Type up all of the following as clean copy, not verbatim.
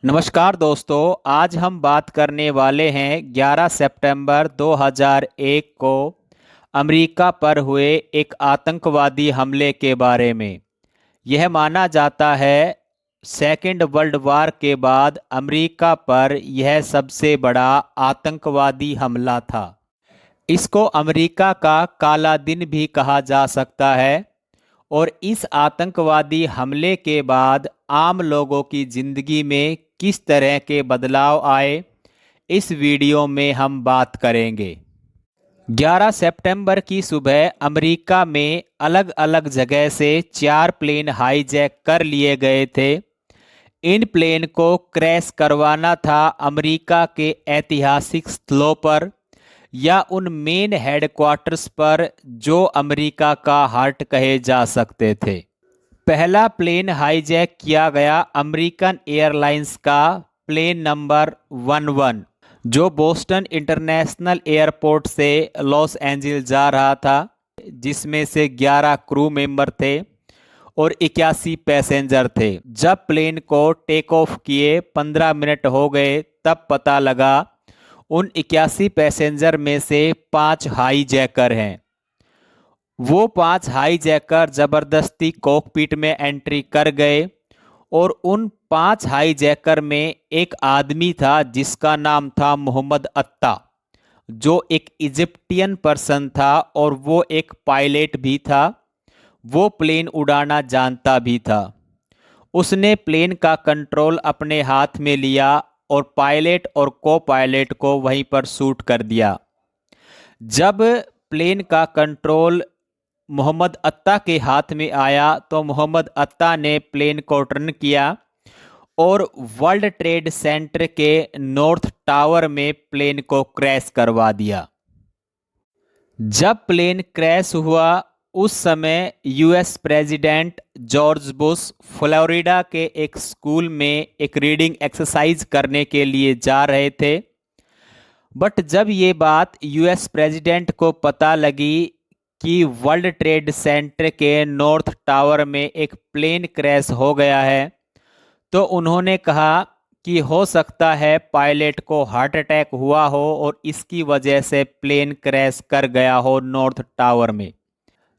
नमस्कार दोस्तों। आज हम बात करने वाले हैं 11 सितंबर 2001 को अमेरिका पर हुए एक आतंकवादी हमले के बारे में। यह माना जाता है सेकेंड वर्ल्ड वार के बाद अमेरिका पर यह सबसे बड़ा आतंकवादी हमला था। इसको अमेरिका का काला दिन भी कहा जा सकता है। और इस आतंकवादी हमले के बाद आम लोगों की ज़िंदगी में किस तरह के बदलाव आए, इस वीडियो में हम बात करेंगे। 11 सितंबर की सुबह अमेरिका में अलग अलग जगह से 4 प्लेन हाईजैक कर लिए गए थे। इन प्लेन को क्रैश करवाना था अमेरिका के ऐतिहासिक स्थलों पर या उन मेन हेडक्वार्टर्स पर जो अमेरिका का हार्ट कहे जा सकते थे। पहला प्लेन हाईजैक किया गया अमेरिकन एयरलाइंस का प्लेन नंबर 11 जो बोस्टन इंटरनेशनल एयरपोर्ट से लॉस एंजिल्स जा रहा था, जिसमें से 11 क्रू मेंबर थे और 81 पैसेंजर थे। जब प्लेन को टेक ऑफ किए 15 मिनट हो गए तब पता लगा उन 81 पैसेंजर में से 5 हाईजैकर हैं। वो 5 हाईजैकर ज़बरदस्ती कॉकपिट में एंट्री कर गए और उन 5 हाईजैकर में एक आदमी था जिसका नाम था मोहम्मद अत्ता, जो एक इजिप्टियन पर्सन था और वो एक पायलट भी था। वो प्लेन उड़ाना जानता भी था। उसने प्लेन का कंट्रोल अपने हाथ में लिया और पायलट और को पायलट को वहीं पर शूट कर दिया। जब प्लेन का कंट्रोल मोहम्मद अत्ता के हाथ में आया तो मोहम्मद अत्ता ने प्लेन को टर्न किया और वर्ल्ड ट्रेड सेंटर के नॉर्थ टावर में प्लेन को क्रैश करवा दिया। जब प्लेन क्रैश हुआ उस समय US president George Bush Florida के एक स्कूल में एक रीडिंग एक्सरसाइज करने के लिए जा रहे थे। बट जब ये बात यूएस प्रेसिडेंट को पता लगी कि वर्ल्ड ट्रेड सेंटर के नॉर्थ टावर में एक प्लेन क्रैश हो गया है, तो उन्होंने कहा कि हो सकता है पायलट को हार्ट अटैक हुआ हो और इसकी वजह से प्लेन क्रैश कर गया हो नॉर्थ टावर में।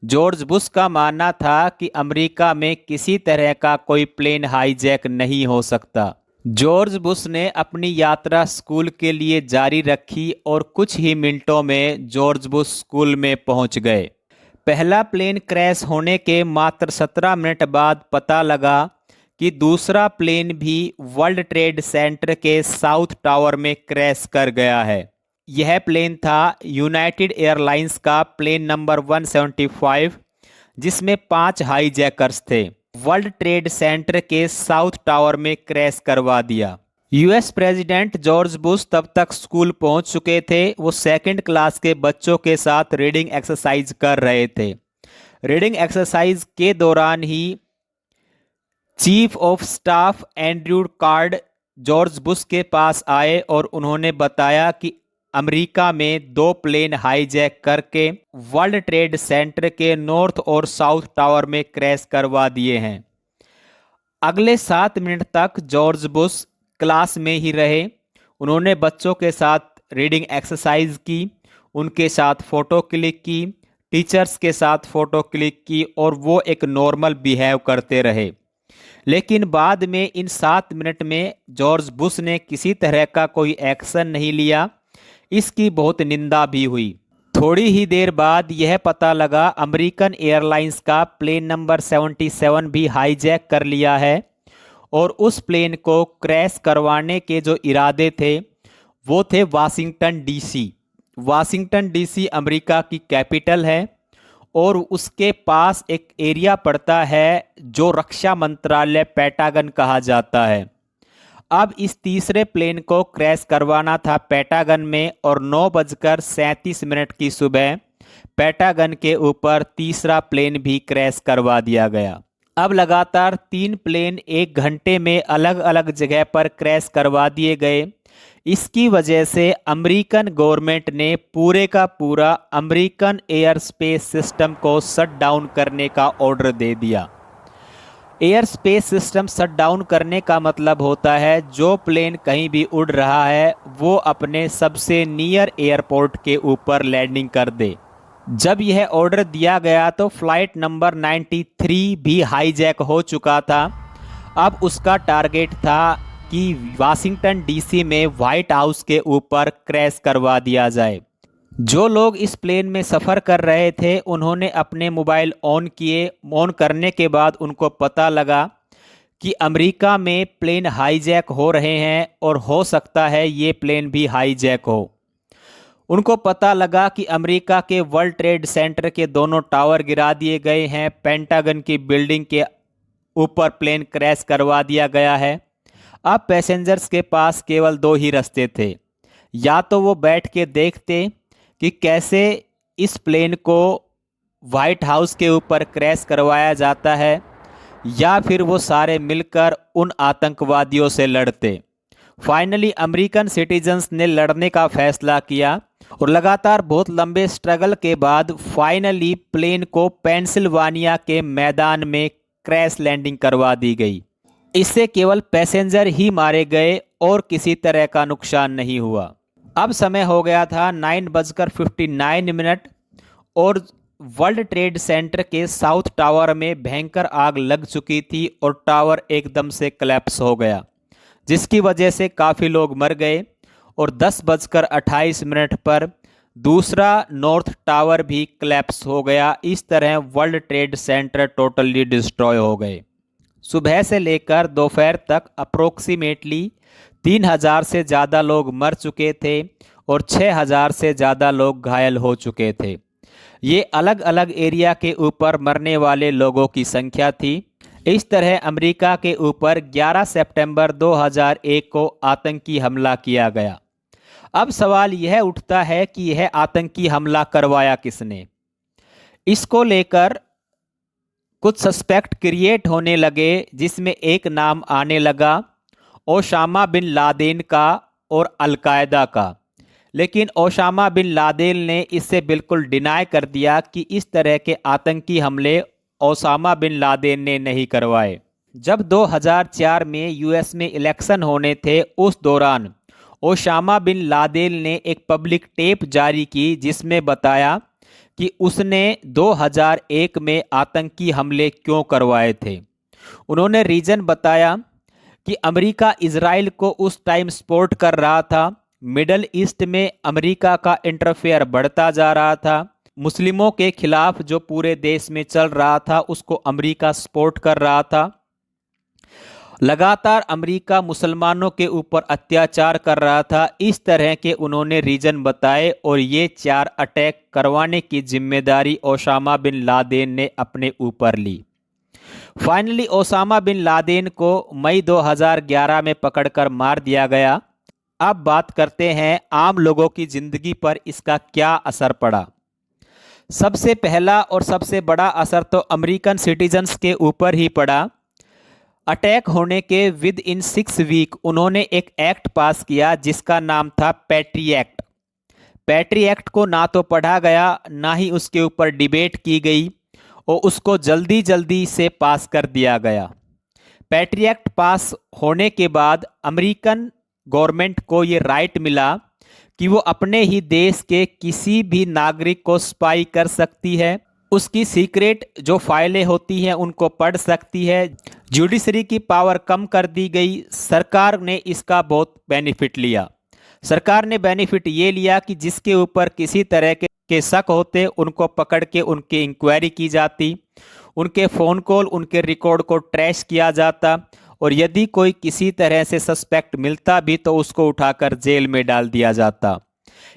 जॉर्ज बुश का मानना था कि अमेरिका में किसी तरह का कोई प्लेन हाईजैक नहीं हो सकता। जॉर्ज बुश ने अपनी यात्रा स्कूल के लिए जारी रखी और कुछ ही मिनटों में जॉर्ज बुश स्कूल में पहुंच गए। पहला प्लेन क्रैश होने के मात्र 17 मिनट बाद पता लगा कि दूसरा प्लेन भी वर्ल्ड ट्रेड सेंटर के साउथ टावर में क्रैश कर गया है। यह प्लेन था यूनाइटेड एयरलाइंस का प्लेन नंबर 175, जिसमें 5 हाईजैकर्स थे। वर्ल्ड ट्रेड सेंटर के साउथ टावर में क्रैश करवा दिया। यूएस प्रेसिडेंट जॉर्ज बुश तब तक स्कूल पहुंच चुके थे। वो सेकंड क्लास के बच्चों के साथ रीडिंग एक्सरसाइज कर रहे थे। रीडिंग एक्सरसाइज के दौरान ही chief of staff Andrew Card George Bush के पास आए और उन्होंने बताया कि अमेरिका में 2 प्लेन हाईजैक करके वर्ल्ड ट्रेड सेंटर के नॉर्थ और साउथ टावर में क्रैश करवा दिए हैं। अगले 7 मिनट तक जॉर्ज बुश क्लास में ही रहे। उन्होंने बच्चों के साथ रीडिंग एक्सरसाइज की, उनके साथ फ़ोटो क्लिक की, टीचर्स के साथ फ़ोटो क्लिक की और वो एक नॉर्मल बिहेव करते रहे। लेकिन बाद में इन 7 मिनट में जॉर्ज बुश ने किसी तरह का कोई एक्शन नहीं लिया। इसकी बहुत निंदा भी हुई। थोड़ी ही देर बाद यह पता लगा अमेरिकन एयरलाइंस का प्लेन नंबर 77 भी हाईजैक कर लिया है और उस प्लेन को क्रैश करवाने के जो इरादे थे वो थे Washington DC. Washington DC America की कैपिटल है और उसके पास एक एरिया पड़ता है जो रक्षा मंत्रालय पेंटागन कहा जाता है। अब इस तीसरे प्लेन को क्रैश करवाना था पेंटागन में और 9:37 की सुबह पेंटागन के ऊपर तीसरा प्लेन भी क्रैश करवा दिया गया। अब लगातार 3 प्लेन 1 घंटे में अलग अलग जगह पर क्रैश करवा दिए गए। इसकी वजह से अमेरिकन गवर्नमेंट ने पूरे का पूरा अमेरिकन एयर स्पेस सिस्टम को शट डाउन करने का ऑर्डर दे दिया। Air space system shut down करने का मतलब होता है जो प्लेन कहीं भी उड़ रहा है वो अपने सबसे नियर एयरपोर्ट के ऊपर लैंडिंग कर दे। जब यह ऑर्डर दिया गया तो फ्लाइट नंबर 93 भी हाईजैक हो चुका था। अब उसका टारगेट था कि वाशिंगटन डीसी में व्हाइट हाउस के ऊपर क्रैश करवा दिया जाए। जो लोग इस प्लेन में सफ़र कर रहे थे उन्होंने अपने मोबाइल ऑन किए। ऑन करने के बाद उनको पता लगा कि अमेरिका में प्लेन हाईजैक हो रहे हैं और हो सकता है ये प्लेन भी हाईजैक हो। उनको पता लगा कि अमेरिका के वर्ल्ड ट्रेड सेंटर के दोनों टावर गिरा दिए गए हैं, पेंटागन की बिल्डिंग के ऊपर प्लेन क्रैश करवा दिया गया है। अब पैसेंजर्स के पास केवल दो ही रास्ते थे, या तो वो बैठ के देखते कि कैसे इस प्लेन को वाइट हाउस के ऊपर क्रैश करवाया जाता है, या फिर वो सारे मिलकर उन आतंकवादियों से लड़ते। फाइनली अमेरिकन सिटीजन्स ने लड़ने का फैसला किया और लगातार बहुत लंबे स्ट्रगल के बाद फाइनली प्लेन को पेंसिल्वानिया के मैदान में क्रैश लैंडिंग करवा दी गई। इससे केवल पैसेंजर ही मारे गए और किसी तरह का नुकसान नहीं हुआ। अब समय हो गया था 9:59 और वर्ल्ड ट्रेड सेंटर के साउथ टावर में भयंकर आग लग चुकी थी और टावर एकदम से कोलैप्स हो गया, जिसकी वजह से काफ़ी लोग मर गए। और 10:28 पर दूसरा नॉर्थ टावर भी कोलैप्स हो गया। इस तरह world trade centre totally destroy हो गए। सुबह से लेकर दोपहर तक अप्रोक्सीमेटली 3000 से ज़्यादा लोग मर चुके थे और 6000 से ज़्यादा लोग घायल हो चुके थे। ये अलग अलग एरिया के ऊपर मरने वाले लोगों की संख्या थी। इस तरह अमेरिका के ऊपर 11 सितंबर 2001 को आतंकी हमला किया गया। अब सवाल यह उठता है कि यह आतंकी हमला करवाया किसने। इसको लेकर कुछ सस्पेक्ट क्रिएट होने लगे, जिसमें एक नाम आने लगा ओसामा बिन लादेन का और अलकायदा का। लेकिन ओसामा बिन लादेन ने इससे बिल्कुल डिनाई कर दिया कि इस तरह के आतंकी हमले ओसामा बिन लादेन ने नहीं करवाए। जब 2004 में यूएस में इलेक्शन होने थे उस दौरान ओसामा बिन लादेन ने एक पब्लिक टेप जारी की जिसमें बताया कि उसने 2001 में आतंकी हमले क्यों करवाए थे। उन्होंने रीज़न बताया कि अमेरिका इजराइल को उस टाइम सपोर्ट कर रहा था, मिडल ईस्ट में अमेरिका का इंटरफेयर बढ़ता जा रहा था, मुस्लिमों के खिलाफ जो पूरे देश में चल रहा था उसको अमेरिका सपोर्ट कर रहा था, लगातार अमेरिका मुसलमानों के ऊपर अत्याचार कर रहा था। इस तरह के उन्होंने रीजन बताए और ये 4 अटैक करवाने की जिम्मेदारी ओसामा बिन लादेन ने अपने ऊपर ली। फाइनली ओसामा बिन लादेन को मई 2011 में पकड़कर मार दिया गया। अब बात करते हैं आम लोगों की ज़िंदगी पर इसका क्या असर पड़ा। सबसे पहला और सबसे बड़ा असर तो अमेरिकन सिटीजन्स के ऊपर ही पड़ा। अटैक होने के विद इन 6 वीक उन्होंने एक एक्ट पास किया जिसका नाम था पैट्री एक्ट। पैट्री एक्ट को ना तो पढ़ा गया ना ही उसके ऊपर डिबेट की गई और उसको जल्दी जल्दी से पास कर दिया गया। पैट्री एक्ट पास होने के बाद अमेरिकन गवर्नमेंट को ये राइट मिला कि वो अपने ही देश के किसी भी नागरिक को स्पाई कर सकती है, उसकी सीक्रेट जो फाइलें होती हैं उनको पढ़ सकती है। जुडिशरी की पावर कम कर दी गई। सरकार ने इसका बहुत बेनिफिट लिया। सरकार ने बेनिफिट ये लिया कि जिसके ऊपर किसी तरह के शक होते उनको पकड़ के उनकी इंक्वायरी की जाती, उनके फ़ोन कॉल उनके रिकॉर्ड को ट्रैश किया जाता और यदि कोई किसी तरह से सस्पेक्ट मिलता भी तो उसको उठाकर जेल में डाल दिया जाता।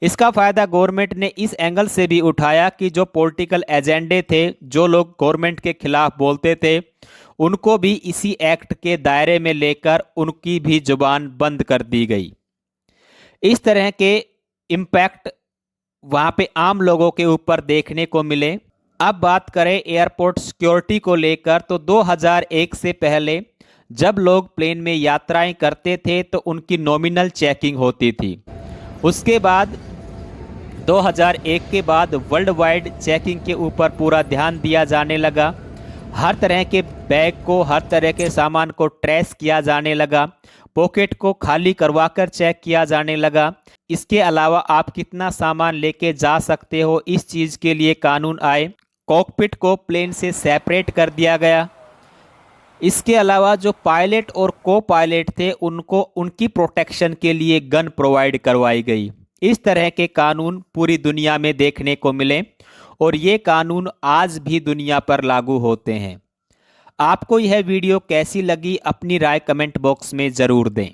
इसका फ़ायदा गवर्नमेंट ने इस एंगल से भी उठाया कि जो पॉलिटिकल एजेंडे थे, जो लोग गवर्नमेंट के खिलाफ बोलते थे, उनको भी इसी एक्ट के दायरे में लेकर उनकी भी जुबान बंद कर दी गई। इस तरह के इम्पैक्ट वहाँ पे आम लोगों के ऊपर देखने को मिले। अब बात करें एयरपोर्ट सिक्योरिटी को लेकर तो 2001 से पहले जब लोग प्लेन में यात्राएं करते थे तो उनकी नॉमिनल चेकिंग होती थी। उसके बाद 2001 के बाद वर्ल्ड वाइड चेकिंग के ऊपर पूरा ध्यान दिया जाने लगा। हर तरह के बैग को, हर तरह के सामान को ट्रेस किया जाने लगा। पॉकेट को खाली करवाकर चेक किया जाने लगा। इसके अलावा आप कितना सामान लेके जा सकते हो, इस चीज़ के लिए कानून आए। कॉकपिट को प्लेन से सेपरेट कर दिया गया। इसके अलावा जो पायलट और को पायलट थे उनको उनकी प्रोटेक्शन के लिए गन प्रोवाइड करवाई गई। इस तरह के कानून पूरी दुनिया में देखने को मिले और ये कानून आज भी दुनिया पर लागू होते हैं। आपको यह वीडियो कैसी लगी अपनी राय कमेंट बॉक्स में ज़रूर दें।